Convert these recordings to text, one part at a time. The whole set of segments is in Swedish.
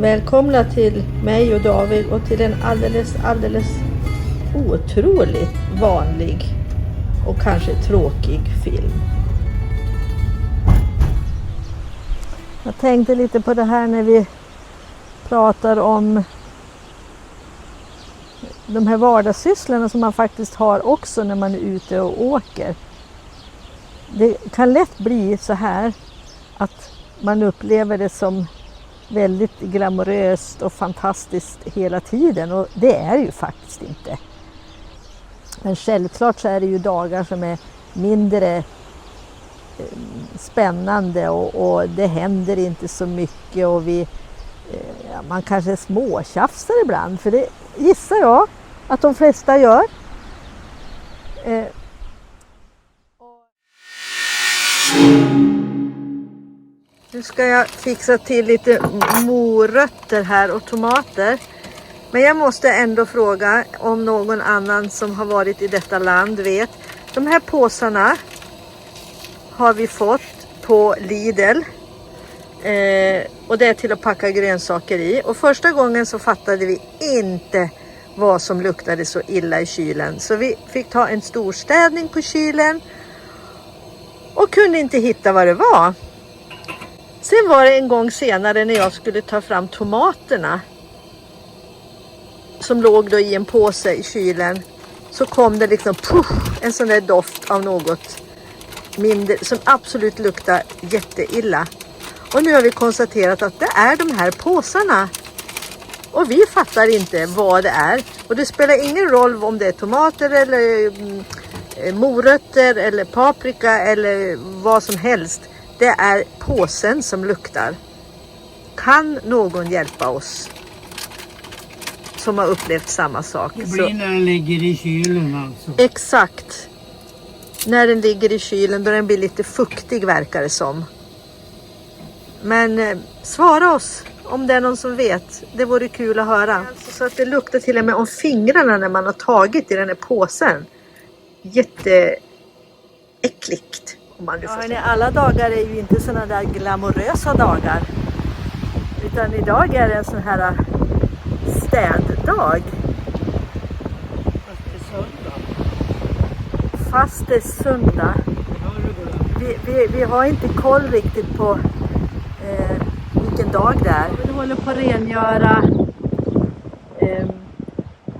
Välkomna till mig och David och till en alldeles otroligt vanlig och kanske tråkig film. Jag tänkte lite på det här när vi pratar om de här vardagssysslorna som man faktiskt har också när man är ute och åker. Det kan lätt bli så här att man upplever det som väldigt glamoröst och fantastiskt hela tiden, och det är det ju faktiskt inte. Men självklart så är det ju dagar som är mindre spännande och det händer inte så mycket och man kanske småtjafsar ibland, för det gissar jag att de flesta gör. Nu ska jag fixa till lite morötter här och tomater. Men jag måste ändå fråga om någon annan som har varit i detta land vet. De här påsarna har vi fått på Lidl. Och det är till att packa grönsaker i. Och första gången så fattade vi inte vad som luktade så illa i kylen. Så vi fick ta en stor städning på kylen. Och kunde inte hitta vad det var. Sen var det en gång senare när jag skulle ta fram tomaterna som låg då i en påse i kylen, så kom det liksom en sån där doft av något mindre som absolut luktar jätteilla. Och nu har vi konstaterat att det är de här påsarna. Och vi fattar inte vad det är. Och det spelar ingen roll om det är tomater eller morötter eller paprika eller vad som helst. Det är påsen som luktar. Kan någon hjälpa oss som har upplevt samma sak? Det blir när den ligger i kylen alltså. Exakt. När den ligger i kylen då den blir lite fuktig verkar det som. Men svara oss om det är någon som vet. Det vore kul att höra. Alltså, så att det luktar till och med om fingrarna när man har tagit i den här påsen. Jätteäckligt. Alla dagar är ju inte sådana där glamorösa dagar. Utan idag är det en sån här städdag. Fast det är söndag. Vi har inte koll riktigt på vilken dag det är. Vi håller på att rengöra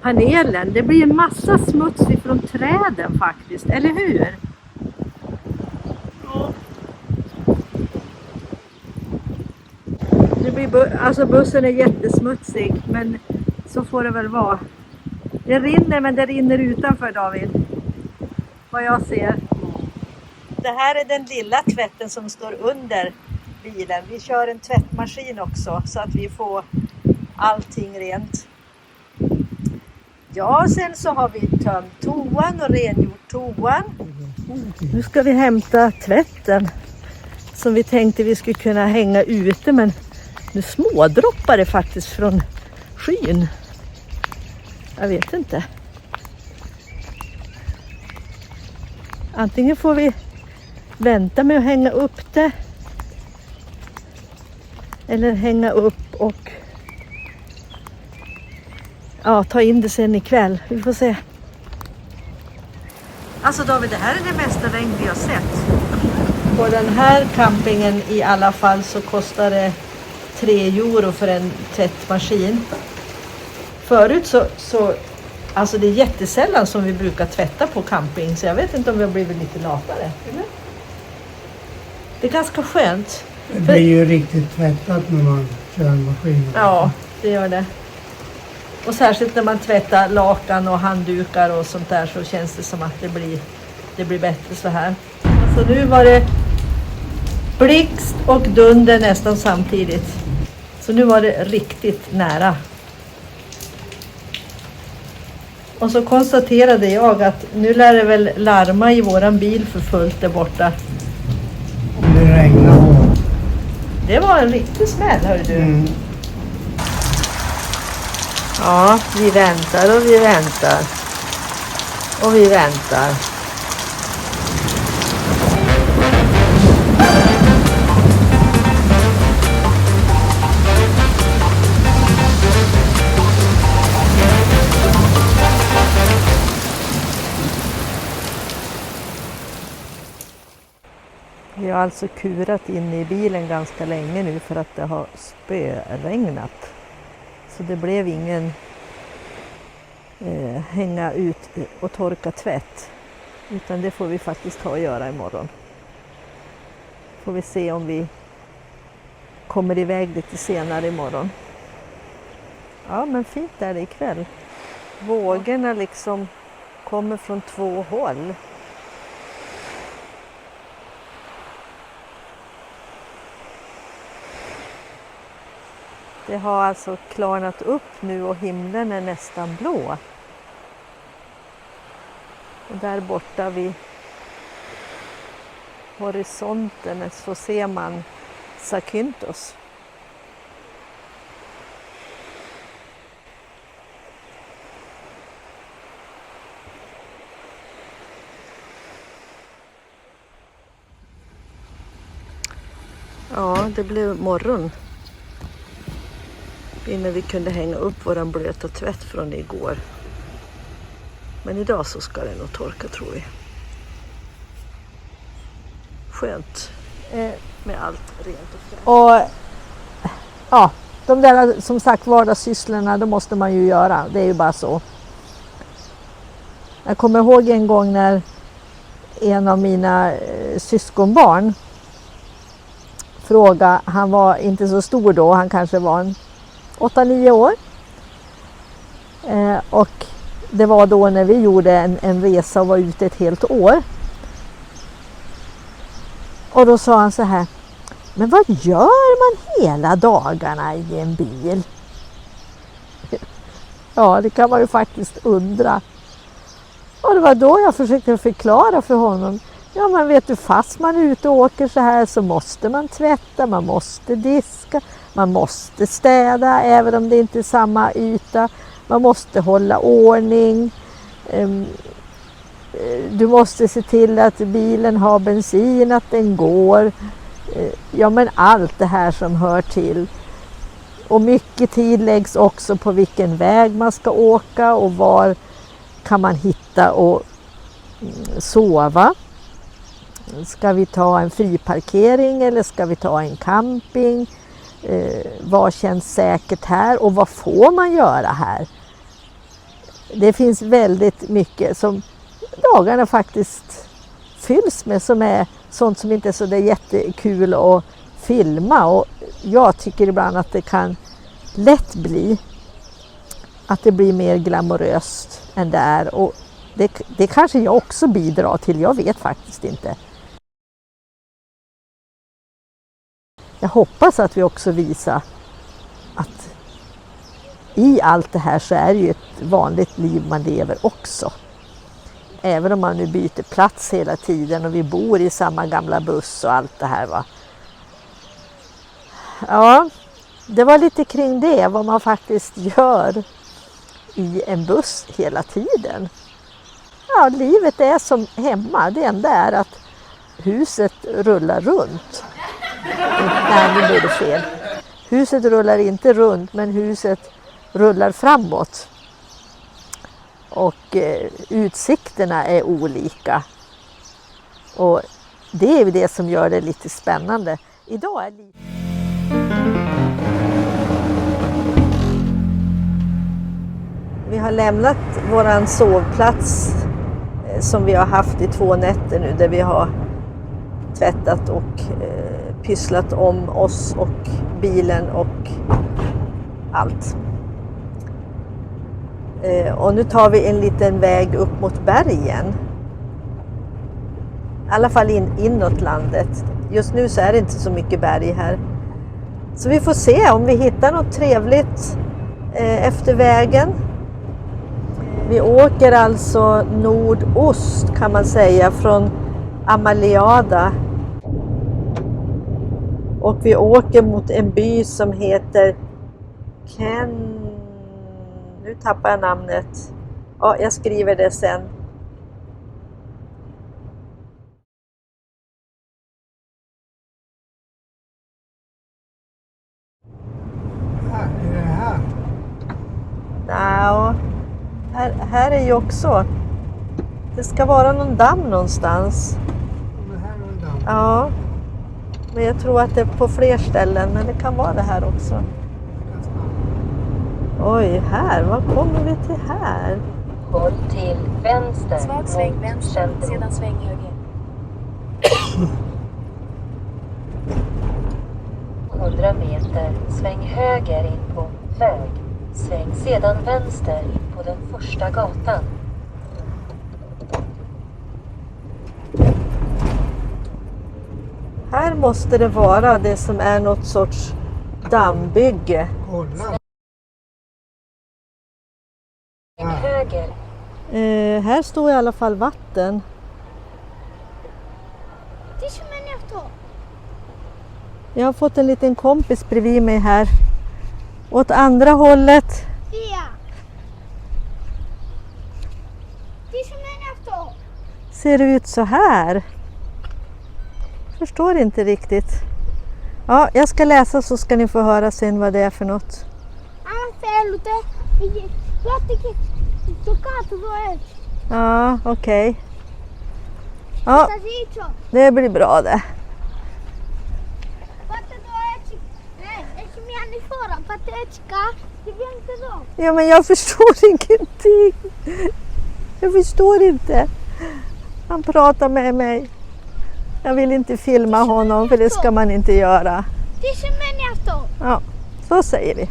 panelen. Det blir en massa smuts från träden faktiskt, eller hur? Det blir alltså bussen är jättesmutsig, men så får det väl vara. Det rinner, men det rinner utanför, David. Vad jag ser. Det här är den lilla tvätten som står under bilen. Vi kör en tvättmaskin också så att vi får allting rent. Ja, sen så har vi tömt toan och rengjort toan. Nu ska vi hämta tvätten som vi tänkte vi skulle kunna hänga ute, men nu smådroppar det faktiskt från skyn. Jag vet inte. Antingen får vi vänta med att hänga upp det. Eller hänga upp och ta in det sen ikväll. Vi får se. Alltså David, det här är det mesta regn vi har sett. På den här campingen i alla fall så kostar det 3 euro för en tvättmaskin. Förut så alltså det är jättesällan som vi brukar tvätta på camping, så jag vet inte om vi har blivit lite latare. Eller? Det är ganska skönt. Det blir ju riktigt tvättat när man kör maskinen. Ja, det gör det. Och särskilt när man tvättar lakan och handdukar och sånt där, så känns det som att det blir bättre så här. Alltså nu var det blixt och dunder nästan samtidigt. Så nu var det riktigt nära. Och så konstaterade jag att nu lär det väl larma i våran bil för fullt där borta. Det regnar hårt. Det var en riktig smäll, hör du. Ja, vi väntar och vi väntar. Och vi väntar. Vi har alltså kurat in i bilen ganska länge nu för att det har spöregnat. Så det blev ingen hänga ut och torka tvätt. Utan det får vi faktiskt ta och göra imorgon. Får vi se om vi kommer iväg lite senare imorgon. Ja, men fint är det ikväll. Vågorna liksom kommer från två håll. Det har alltså klarnat upp nu och himlen är nästan blå. Och där borta vid horisonten så ser man Zakynthos. Ja, det blev morgon innan vi kunde hänga upp våran blöta tvätt från igår. Men idag så ska det nog torka, tror vi. Skönt med allt rent och fräscht. Och ja, de där som sagt vardagssysslorna, de måste man ju göra. Det är ju bara så. Jag kommer ihåg en gång när en av mina syskonbarn frågade, han var inte så stor då, han kanske var 8-9 år. Och det var då när vi gjorde en resa och var ute ett helt år. Och då sa han så här: men vad gör man hela dagarna i en bil? Ja, det kan man ju faktiskt undra. Och det var då jag försökte förklara för honom. Ja, men vet du, fast man är ute och åker så här så måste man tvätta, man måste diska, man måste städa även om det inte är samma yta. Man måste hålla ordning. Du måste se till att bilen har bensin, att den går. Ja, men allt det här som hör till. Och mycket tid läggs också på vilken väg man ska åka och var kan man hitta och sova. Ska vi ta en friparkering eller ska vi ta en camping? Vad känns säkert här och vad får man göra här? Det finns väldigt mycket som dagarna faktiskt fylls med, som är sånt som inte är så där jättekul att filma. Och jag tycker ibland att det kan lätt bli att det blir mer glamoröst än det är. Och det kanske jag också bidrar till, jag vet faktiskt inte. Jag hoppas att vi också visar att i allt det här så är det ju ett vanligt liv man lever också. Även om man nu byter plats hela tiden och vi bor i samma gamla buss och allt det här, va. Ja, det var lite kring det, vad man faktiskt gör i en buss hela tiden. Ja, livet är som hemma. Det enda är att huset rullar runt. Nej, nu blir det fel. Huset rullar inte runt, men huset rullar framåt. Och utsikterna är olika. Och det är ju det som gör det lite spännande. Idag är lite... Vi har lämnat våran sovplats som vi har haft i 2 nätter nu, där vi har tvättat och pysslat om oss och bilen och allt. Och nu tar vi en liten väg upp mot bergen. I alla fall inåt landet. Just nu så är det inte så mycket berg här. Så vi får se om vi hittar något trevligt efter vägen. Vi åker alltså nordost kan man säga från Amaliada. Och vi åker mot en by som heter Nu tappar jag namnet. Ja, jag skriver det sen. Är det här? Ja, här är ju också. Det ska vara någon damm någonstans. Men här är en damm. Ja. Men jag tror att det är på fler ställen, men det kan vara det här också. Oj, här, vad kommer vi till här? Håll till vänster. Svag sväng mot vänster, centrum. sedan sväng höger. 100 meter, sväng höger in på väg. Sväng sedan vänster på den första gatan. Här måste det vara det som är något sorts dammbygge. Kolla. Sväng höger. Här står i alla fall vatten. Jag har fått en liten kompis bredvid mig här. Åt andra hållet. Ser det ut så här? Förstår inte riktigt. Ja, jag ska läsa så ska ni få höra sen vad det är för något. Ja, okej. Ja, det blir bra det. Ja, men jag förstår ingenting. Jag förstår inte. Han pratar med mig. Jag vill inte filma honom för det ska man inte göra. Ja, så säger vi.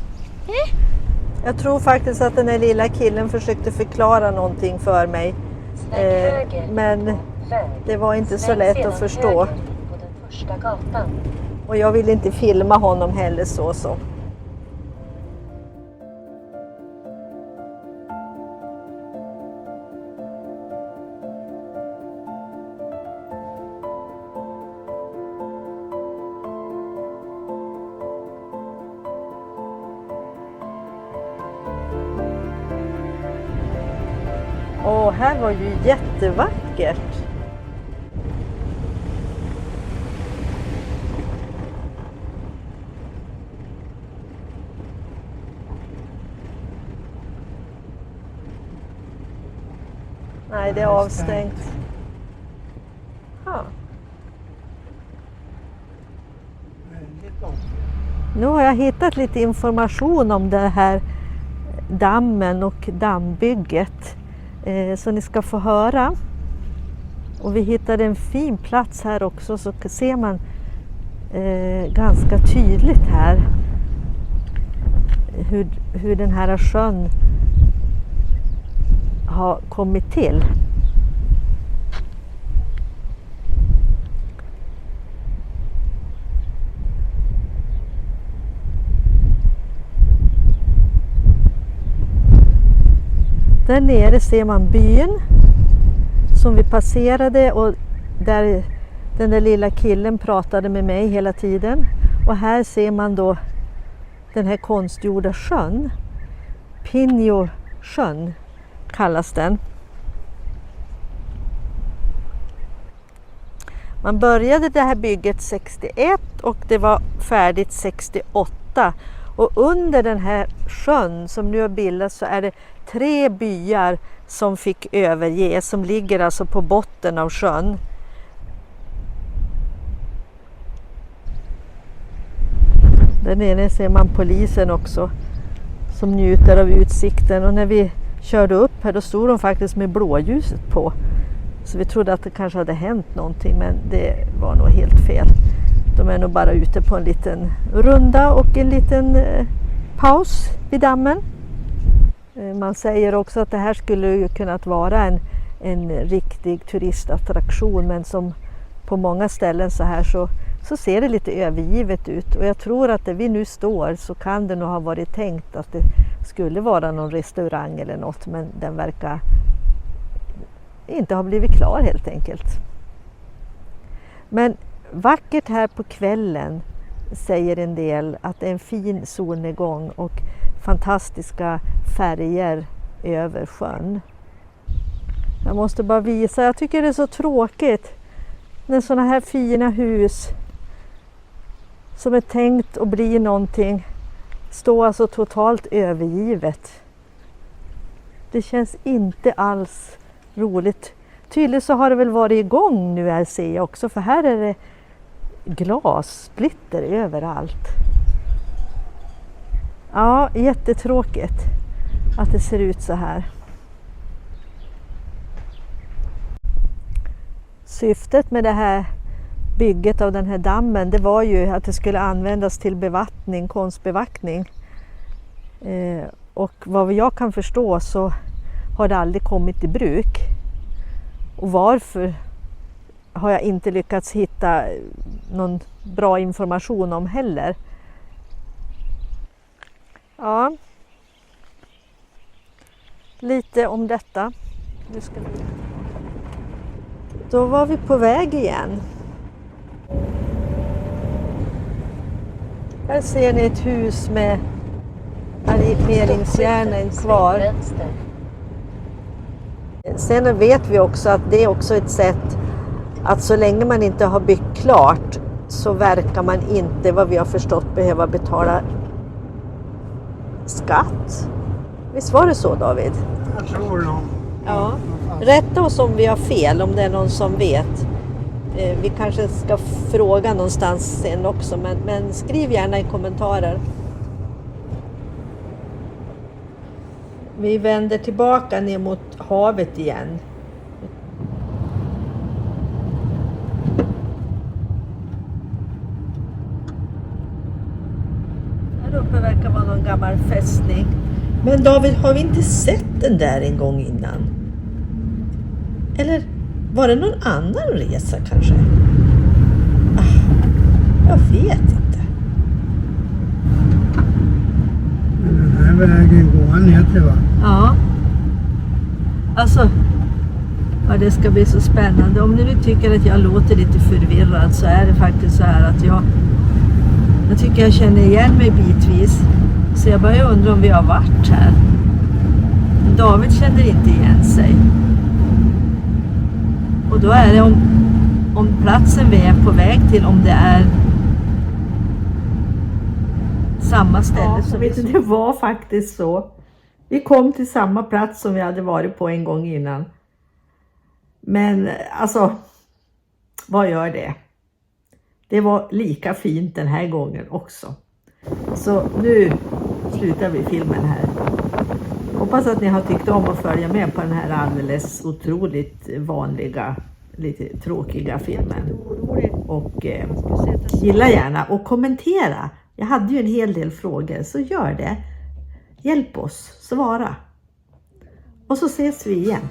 Jag tror faktiskt att den här lilla killen försökte förklara någonting för mig. Sväng höger Men på väg. det var inte så Sväng lätt sedan att förstå. höger på den första gatan. Och jag vill inte filma honom heller så. Åh, här var ju jättevackert. Nej, det är avstängt. Ja. Väldigt långt. Nu har jag hittat lite information om det här dammen och dammbygget. Så ni ska få höra. Och vi hittade en fin plats här också så ser man ganska tydligt här hur den här sjön har kommit till. Där nere ser man byn som vi passerade och där den där lilla killen pratade med mig hela tiden. Och här ser man då den här konstgjorda sjön. Pinjosjön kallas den. Man började det här bygget 61 och det var färdigt 68. Och under den här sjön som nu har bildats så är det 3 byar som fick överges, som ligger alltså på botten av sjön. Där nere ser man polisen också som njuter av utsikten, och när vi körde upp här då stod de faktiskt med blåljuset på. Så vi trodde att det kanske hade hänt någonting, men det var nog helt fel. De är nog bara ute på en liten runda och en liten paus vid dammen. Man säger också att det här skulle ju kunnat vara en riktig turistattraktion, men som på många ställen så här så ser det lite övergivet ut. Och jag tror att där vi nu står så kan det nog ha varit tänkt att det skulle vara någon restaurang eller något, men den verkar inte ha blivit klar helt enkelt. Men vackert här på kvällen, säger en del, att det är en fin solnedgång och fantastiska färger över sjön. Jag måste bara visa, jag tycker det är så tråkigt när sådana här fina hus som är tänkt att bli någonting står alltså totalt övergivet. Det känns inte alls roligt. Tydligen så har det väl varit igång nu här, ser jag också, för här är det glassplitter överallt. Ja, jättetråkigt att det ser ut så här. Syftet med det här bygget av den här dammen, det var ju att det skulle användas till bevattning, konstbevattning. Och vad jag kan förstå så har det aldrig kommit i bruk. Och varför har jag inte lyckats hitta någon bra information om heller. Ja, lite om detta. Då var vi på väg igen. Här ser ni ett hus med armeringsjärnen kvar. Vänster. Sen vet vi också att det är också ett sätt att så länge man inte har byggt klart så verkar man inte, vad vi har förstått, behöva betala skatt. Visst var det så, David? Jag tror nog. Ja. Rätta oss om vi har fel, om det är någon som vet. Vi kanske ska fråga någonstans sen också, men skriv gärna i kommentarer. Vi vänder tillbaka ner mot havet igen. Här uppe verkar vara någon gammal fästning. Men David, har vi inte sett den där en gång innan? Eller var det någon annan resa kanske? Jag vet inte. Men den här vägen går han ner till, va? Ja. Alltså, ja, det ska bli så spännande. Om ni nu tycker att jag låter lite förvirrad så är det faktiskt så här att jag tycker jag känner igen mig bitvis. Så jag börjar undra om vi har varit här. David känner inte igen sig. Och då är det om platsen vi är på väg till, om det är samma ställe som vi... Det var faktiskt så. Vi kom till samma plats som vi hade varit på en gång innan. Men alltså, vad gör det? Det var lika fint den här gången också. Så nu slutar vi filmen här. Hoppas att ni har tyckt om att följa med på den här alldeles otroligt vanliga, lite tråkiga filmen. Och gilla gärna och kommentera. Jag hade ju en hel del frågor, så gör det. Hjälp oss, svara. Och så ses vi igen.